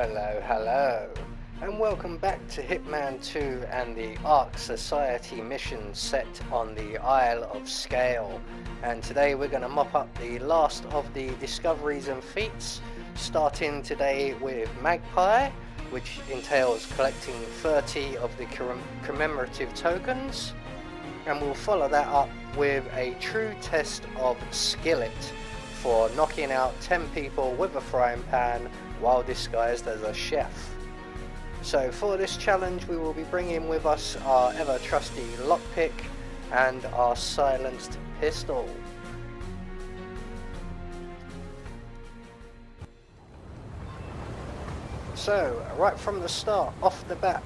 Hello, hello, and welcome back to Hitman 2 and the Ark Society mission set on the Isle of SGAIL. And today we're going to mop up the last of the discoveries and feats, starting today with Magpie, which entails collecting 30 of the commemorative tokens, and we'll follow that up with a true test of Skillet for knocking out 10 people with a frying pan while disguised as a chef. So for this challenge we will be bringing with us our ever trusty lockpick and our silenced pistol. So right from the start, off the bat,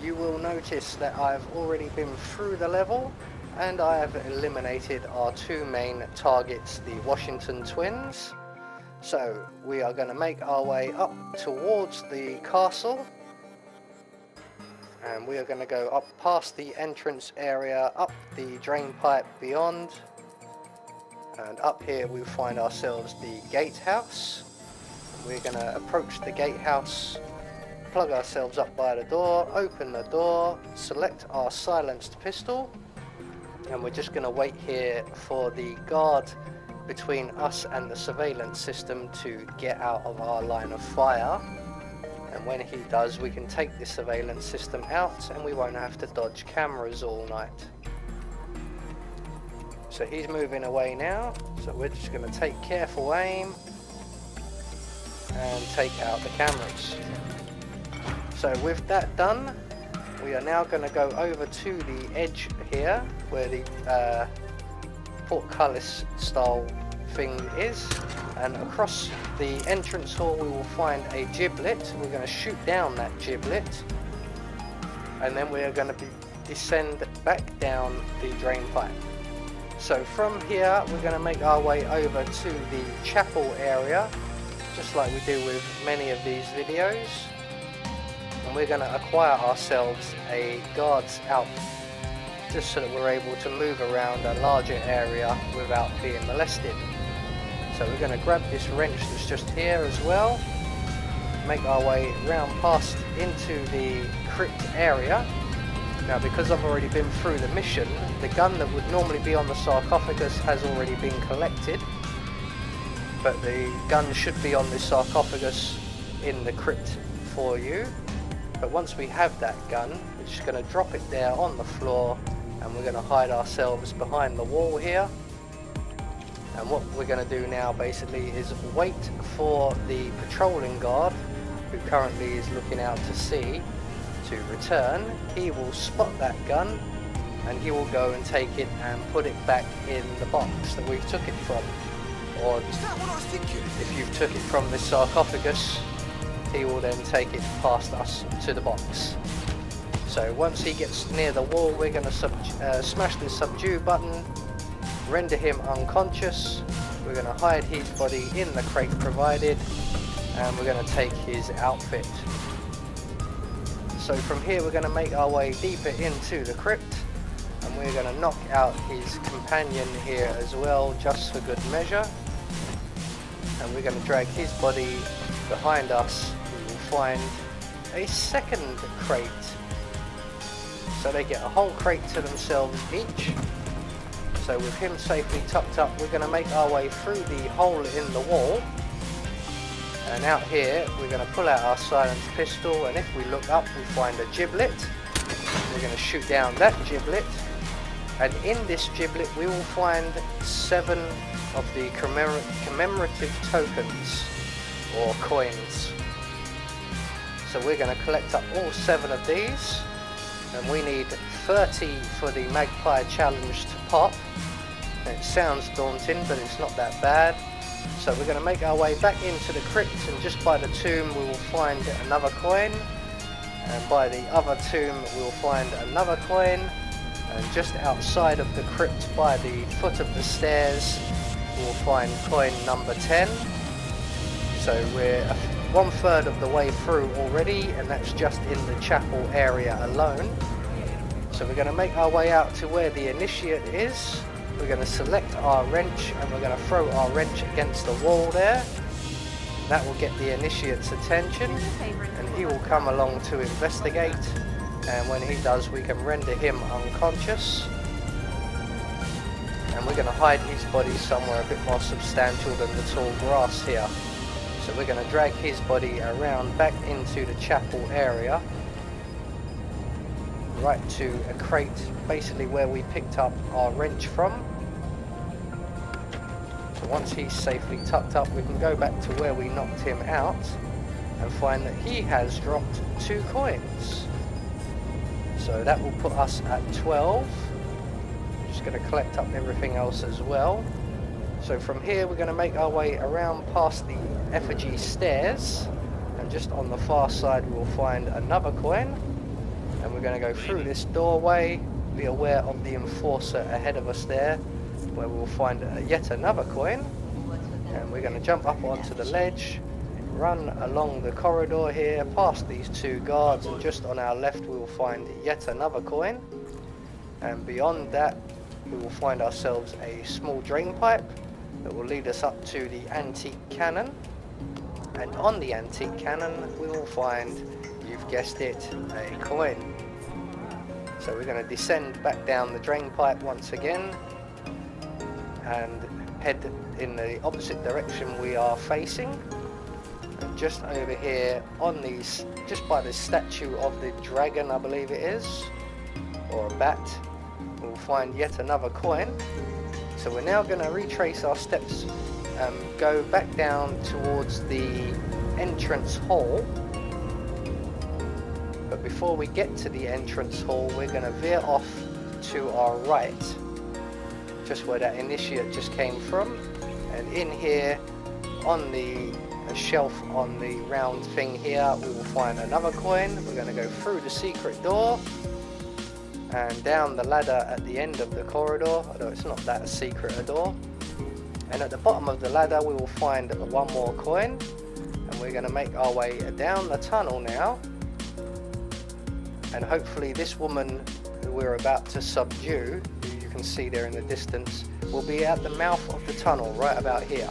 you will notice that I've already been through the level and I have eliminated our two main targets, the Washington twins. So we are going to make our way up towards the castle, and we are going to go up past the entrance area, up the drain pipe beyond, and up here we find ourselves the gatehouse. We're going to approach the gatehouse, plug ourselves up by the door, open the door, select our silenced pistol, and we're just going to wait here for the guard between us and the surveillance system to get out of our line of fire, and when he does we can take the surveillance system out and we won't have to dodge cameras all night. So he's moving away now, so we're just going to take careful aim and take out the cameras. So with that done, we are now going to go over to the edge here where the portcullis style thing is, and across the entrance hall we will find a giblet. We're going to shoot down that giblet, and then we are going to descend back down the drain pipe. So from here we're going to make our way over to the chapel area, just like we do with many of these videos, and we're going to acquire ourselves a guard's outfit, just so that we're able to move around a larger area without being molested. So we're going to grab this wrench that's just here as well, make our way round past into the crypt area. Now because I've already been through the mission, the gun that would normally be on the sarcophagus has already been collected, but the gun should be on the sarcophagus in the crypt for you. But once we have that gun, we're just going to drop it there on the floor, and we're going to hide ourselves behind the wall here. And what we're going to do now basically is wait for the patrolling guard, who currently is looking out to sea, to return. He will spot that gun and he will go and take it and put it back in the box that we took it from. Or is that what I was thinking? If you took it from the sarcophagus, he will then take it past us to the box. So once he gets near the wall, we're going to smash the subdue button, render him unconscious. We're going to hide his body in the crate provided, and we're going to take his outfit. So from here we're going to make our way deeper into the crypt, and we're going to knock out his companion here as well, just for good measure. And we're going to drag his body behind us. We will find a second crate. So they get a whole crate to themselves each. So with him safely tucked up, we're going to make our way through the hole in the wall. And out here, we're going to pull out our silenced pistol, and if we look up, we find a giblet. We're going to shoot down that giblet. And in this giblet, we will find 7 of the commemorative tokens, or coins. So we're going to collect up all 7 of these. And we need 30 for the Magpie challenge to pop. It sounds daunting, but it's not that bad. So we're going to make our way back into the crypt, and just by the tomb we will find another coin, and by the other tomb we will find another coin, and just outside of the crypt by the foot of the stairs we will find coin number 10. So we're 1/3 of the way through already, and that's just in the chapel area alone. So we're going to make our way out to where the initiate is. We're going to select our wrench, and we're going to throw our wrench against the wall there. That will get the initiate's attention, and he will come along to investigate, and when he does we can render him unconscious, and we're going to hide his body somewhere a bit more substantial than the tall grass here. So we're going to drag his body around back into the chapel area, right to a crate basically where we picked up our wrench from. So once he's safely tucked up, we can go back to where we knocked him out and find that he has dropped 2 coins. So that will put us at 12. Just going to collect up everything else as well. So from here we're going to make our way around past the effigy stairs, and just on the far side we'll find another coin, and we're going to go through this doorway. Be aware of the enforcer ahead of us there, where we'll find yet another coin, and we're going to jump up onto the ledge, run along the corridor here past these 2 guards, and just on our left we will find yet another coin, and beyond that we will find ourselves a small drain pipe that will lead us up to the antique cannon, and on the antique cannon we will find, you've guessed it, a coin. So we're going to descend back down the drain pipe once again and head in the opposite direction we are facing, and just over here on these, just by the statue of the dragon I believe it is, or a bat, we'll find yet another coin. So we're now going to retrace our steps and go back down towards the entrance hall. But before we get to the entrance hall, we're going to veer off to our right, just where that initiate just came from, and in here on the shelf on the round thing here we will find another coin. We're going to go through the secret door and down the ladder at the end of the corridor, although it's not that secret a door, and at the bottom of the ladder we will find one more coin, and we're going to make our way down the tunnel now, and hopefully this woman who we're about to subdue, who you can see there in the distance, will be at the mouth of the tunnel right about here.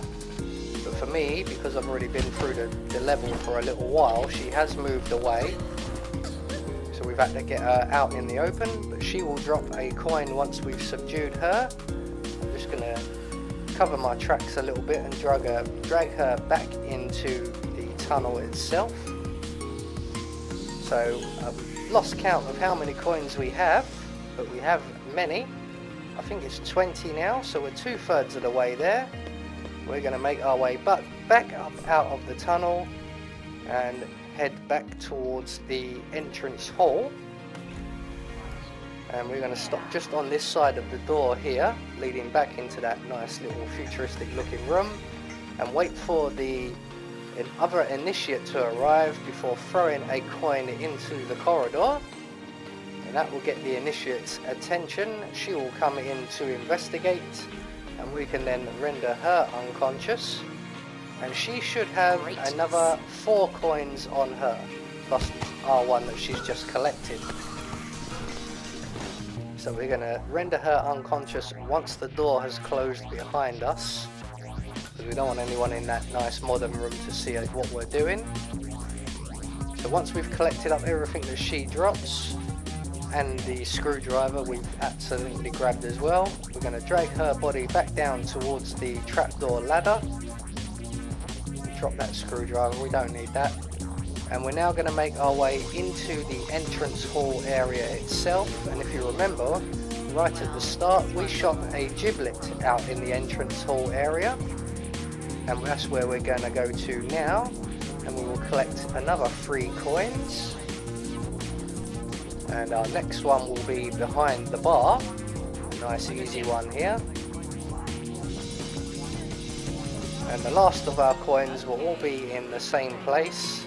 But for me, because I've already been through the level for a little while, she has moved away, so we've had to get her out in the open, but she will drop a coin once we've subdued her. I'm just going to cover my tracks a little bit and drag her back into the tunnel itself. So I've lost count of how many coins we have, but we have many. I think it's 20 now, so we're 2/3 of the way there. We're going to make our way back up out of the tunnel and head back towards the entrance hall, and we're going to stop just on this side of the door here leading back into that nice little futuristic looking room, and wait for the other initiate to arrive before throwing a coin into the corridor, and that will get the initiate's attention. She will come in to investigate, and we can then render her unconscious, and she should have another 4 coins on her, plus our one that she's just collected. So we're going to render her unconscious once the door has closed behind us, because we don't want anyone in that nice modern room to see what we're doing. So once we've collected up everything that she drops, and the screwdriver we've absolutely grabbed as well, we're going to drag her body back down towards the trapdoor ladder. Drop that screwdriver, we don't need that. And we're now going to make our way into the entrance hall area itself, and if you remember, right at the start we shot a giblet out in the entrance hall area, and that's where we're going to go to now, and we will collect another 3 coins. And our next one will be behind the bar, a nice easy one here. And the last of our coins will all be in the same place,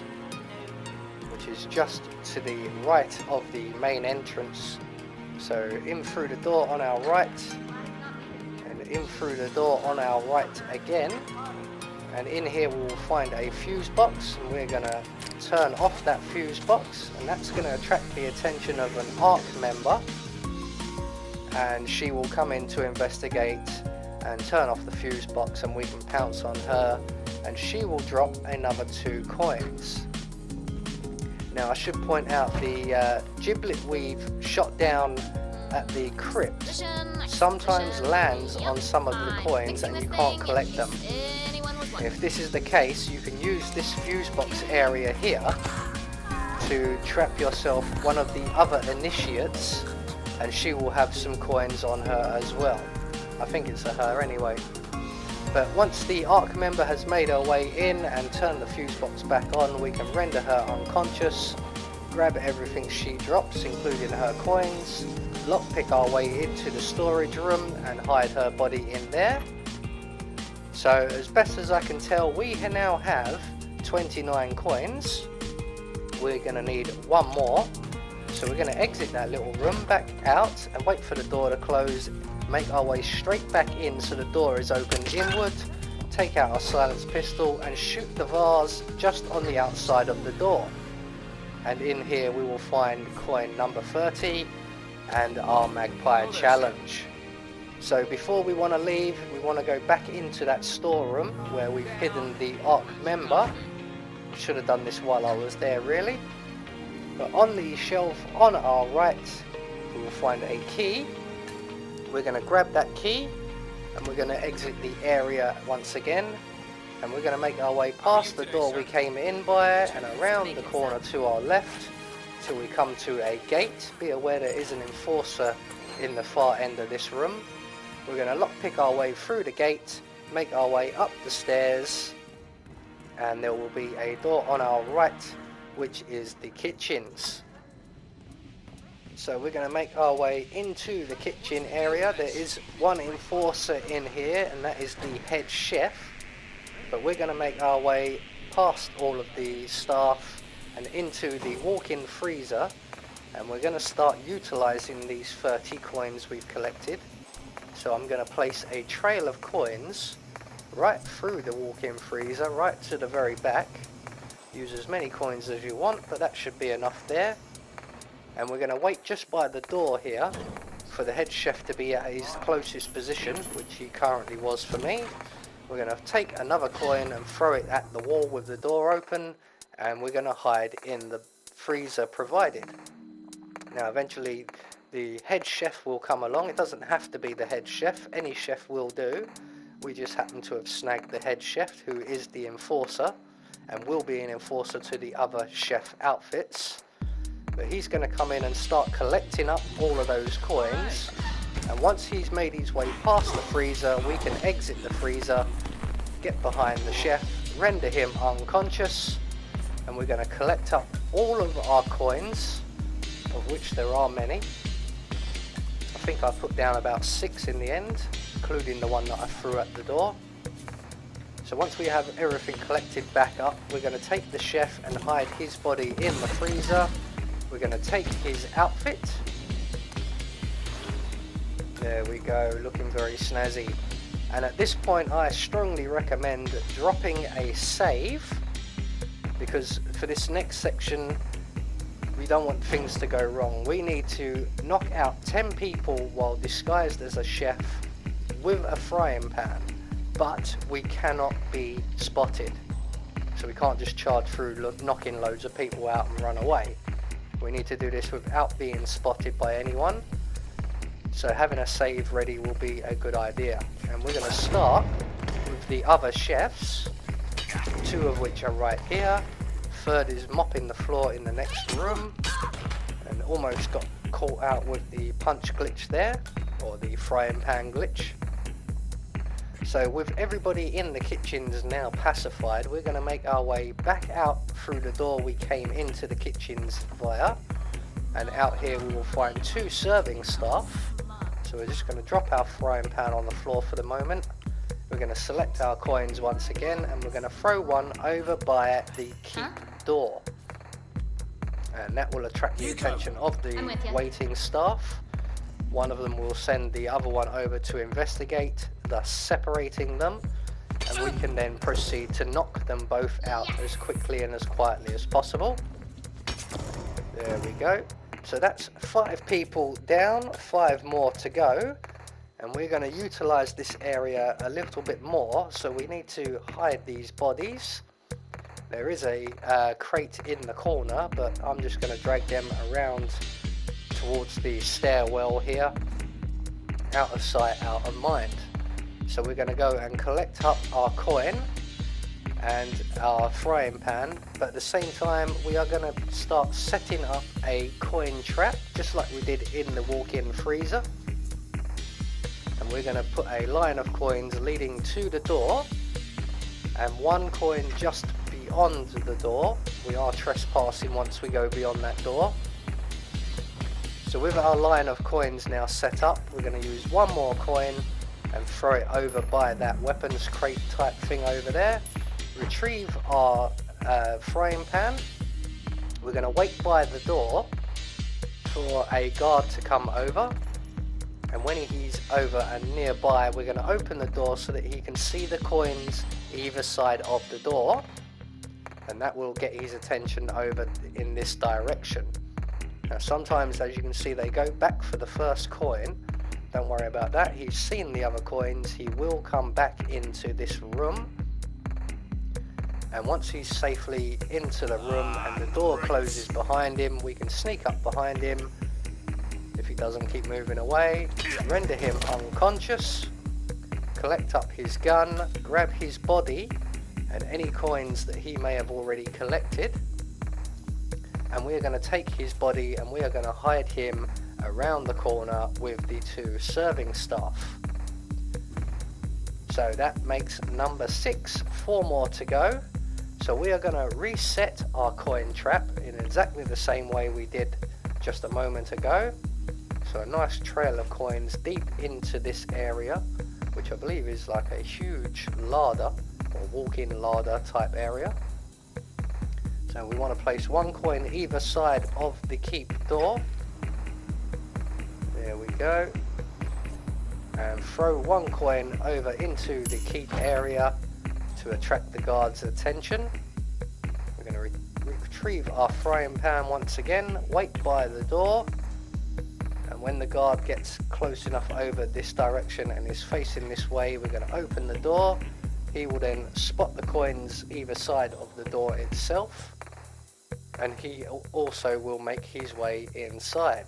which is just to the right of the main entrance. So in through the door on our right, and in through the door on our right again. And in here we'll find a fuse box, and we're going to turn off that fuse box, and that's going to attract the attention of an ARC member, and she will come in to investigate and turn off the fuse box, and we can pounce on her and she will drop another 2 coins. Now I should point out the giblet we've shot down at the crypt sometimes lands on some of the coins and you can't collect them. If this is the case, you can use this fuse box area here to trap yourself one of the other initiates, and she will have some coins on her as well. I think it's a her anyway. But once the ARC member has made her way in and turned the fuse box back on, we can render her unconscious, grab everything she drops including her coins, lockpick our way into the storage room and hide her body in there. So as best as I can tell, we now have 29 coins. We're going to need 1 more. So we're going to exit that little room, back out and wait for the door to close, make our way straight back in so the door is opened inward, take out our silenced pistol and shoot the vase just on the outside of the door. And in here we will find coin number 30 and our Magpie challenge. So before we want to leave, we want to go back into that storeroom where we've hidden the ARC member. Should have done this while I was there really. But on the shelf on our right, we will find a key. We're going to grab that key and we're going to exit the area once again. And we're going to make our way past the door we came in by and around the corner to our left till we come to a gate. Be aware there is an enforcer in the far end of this room. We're going to lockpick our way through the gate, make our way up the stairs, and there will be a door on our right which is the kitchens. So we're going to make our way into the kitchen area. There is one enforcer in here and that is the head chef. But we're going to make our way past all of the staff and into the walk-in freezer, and we're going to start utilizing these 30 coins we've collected. So I'm going to place a trail of coins right through the walk-in freezer, right to the very back. Use as many coins as you want, but that should be enough there. And we're going to wait just by the door here for the head chef to be at his closest position, which he currently was for me. We're going to take another coin and throw it at the wall with the door open, and we're going to hide in the freezer provided. Now eventually the head chef will come along. It doesn't have to be the head chef, any chef will do. We just happen to have snagged the head chef, who is the enforcer and will be an enforcer to the other chef outfits. But he's going to come in and start collecting up all of those coins. And once he's made his way past the freezer, we can exit the freezer, get behind the chef, render him unconscious, and we're going to collect up all of our coins, of which there are many. I think I put down about 6 in the end, including the one that I threw at the door. So once we have everything collected back up, we're going to take the chef and hide his body in the freezer. We're going to take his outfit. There we go, looking very snazzy. And at this point I strongly recommend dropping a save, because for this next section we don't want things to go wrong. We need to knock out 10 people while disguised as a chef with a frying pan, but we cannot be spotted. So we can't just charge through knocking loads of people out and run away. We need to do this without being spotted by anyone. So having a save ready will be a good idea. And we're going to start with the other chefs, 2 of which are right here. Third is mopping the floor in the next room, and almost got caught out with the punch glitch there, or the frying pan glitch. So with everybody in the kitchens now pacified, we're going to make our way back out through the door we came into the kitchens via. And out here we will find 2 serving staff. So we're just going to drop our frying pan on the floor for the moment. We're going to select our coins once again, and we're going to throw one over by the keep door. And that will attract the attention of the waiting staff. One of them will send the other one over to investigate, thus separating them. And we can then proceed to knock them both out as quickly and as quietly as possible. There we go. So that's 5 people down, 5 more to go. And we're going to utilize this area a little bit more, so we need to hide these bodies. There is a crate in the corner, but I'm just going to drag them around towards the stairwell here. Out of sight, out of mind. So we're going to go and collect up our coin and our frying pan, but at the same time we are going to start setting up a coin trap, just like we did in the walk-in freezer. And we're going to put a line of coins leading to the door, and one coin just beyond the door. We are trespassing once we go beyond that door. So with our line of coins now set up, we're going to use one more coin and throw it over by that weapons crate type thing over there. Retrieve our frying pan. We're going to wait by the door for a guard to come over. And when he's over and nearby, we're going to open the door so that he can see the coins either side of the door. And that will get his attention over in this direction. Now sometimes, as you can see, they go back for the first coin. Don't worry about that. He's seen the other coins. He will come back into this room. And once he's safely into the room and the door closes behind him, we can sneak up behind him. If he doesn't keep moving away, render him unconscious, collect up his gun, grab his body and any coins that he may have already collected, and we are going to take his body and we are going to hide him around the corner with the two serving staff. So that makes number 6, 4 more to go. So we are going to reset our coin trap in exactly the same way we did just a moment ago. So a nice trail of coins deep into this area, which I believe is like a huge larder or walk-in larder type area. So we want to place one coin either side of the keep door. There we go. And throw one coin over into the keep area to attract the guard's attention. We're going to retrieve our frying pan once again, wait by the door. And when the guard gets close enough over this direction and is facing this way, we're going to open the door. He will then spot the coins either side of the door itself, and he also will make his way inside.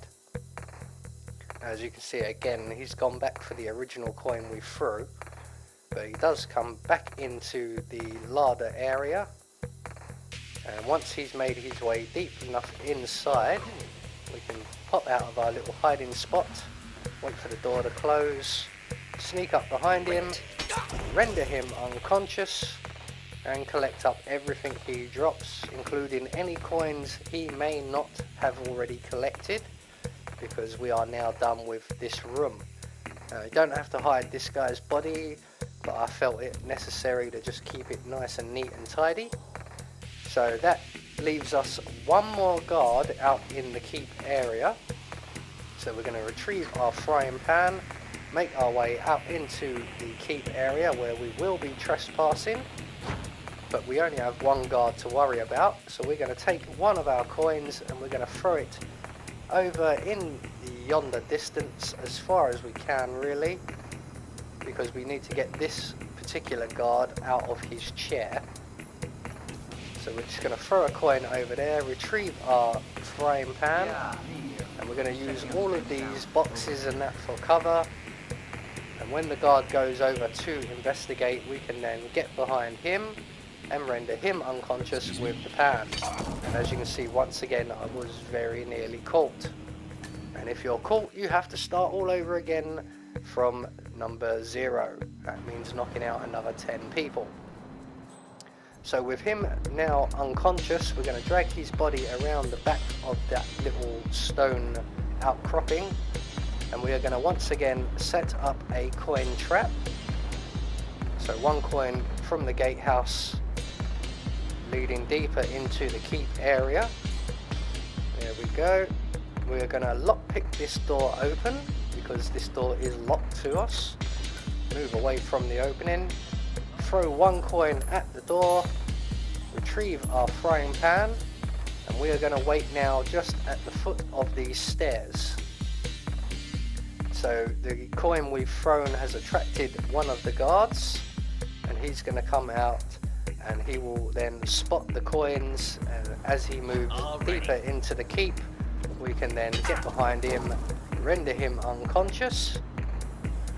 As you can see, again, he's gone back for the original coin we threw, but he does come back into the larder area. And once he's made his way deep enough inside, we can pop out of our little hiding spot, wait for the door to close, sneak up behind him, render him unconscious, and collect up everything he drops, including any coins he may not have already collected, because we are now done with this room. Now, you don't have to hide this guy's body, but I felt it necessary to just keep it nice and neat and tidy. So that leaves us one more guard out in the keep area. So we're going to retrieve our frying pan, make our way out into the keep area where we will be trespassing, but we only have one guard to worry about. So we're going to take one of our coins and we're going to throw it over in the yonder distance as far as we can, really, because we need to get this particular guard out of his chair. So we're just going to throw a coin over there, retrieve our frying pan, and we're going to use all of these boxes and that for cover. And when the guard goes over to investigate, we can then get behind him and render him unconscious with the pan. And as you can see, once again, I was very nearly caught. And if you're caught, you have to start all over again from number 0. That means knocking out another 10 people. So with him now unconscious, we're going to drag his body around the back of that little stone outcropping, and we are going to once again set up a coin trap. So one coin from the gatehouse leading deeper into the keep area. There we go. We're going to lockpick this door open because this door is locked to us. Move away from the opening. Throw one coin at the door, retrieve our frying pan, and we are going to wait now just at the foot of these stairs. So the coin we've thrown has attracted one of the guards, and he's going to come out and he will then spot the coins, and as he moves deeper into the keep, we can then get behind him, render him unconscious,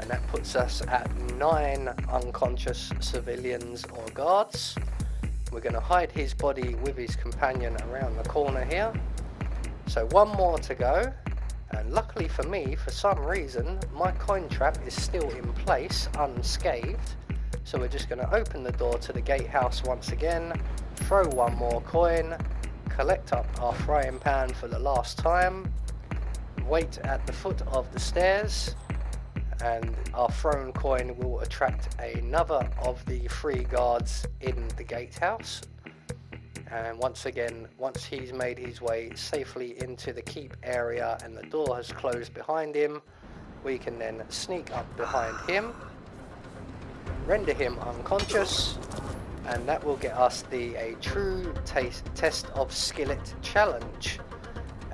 and that puts us at 9 unconscious civilians or guards. We're going to hide his body with his companion around the corner here. So one more to go, and luckily for me, for some reason, my coin trap is still in place, unscathed. So we're just going to open the door to the gatehouse once again, throw one more coin, collect up our frying pan for the last time, wait at the foot of the stairs, and our thrown coin will attract another of the 3 guards in the gatehouse. And once again, once he's made his way safely into the keep area and the door has closed behind him, we can then sneak up behind him, render him unconscious, and that will get us a true test of Skillet challenge.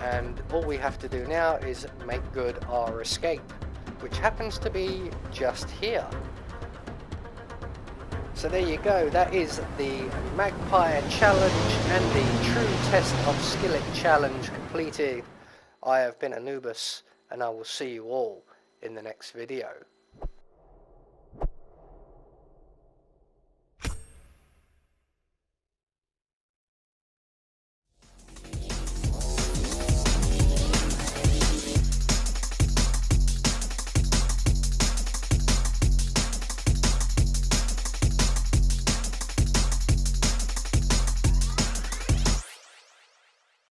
And all we have to do now is make good our escape, which happens to be just here. So there you go, that is the Magpie challenge and the true test of Skillet challenge completed. I have been Anubis, and I will see you all in the next video.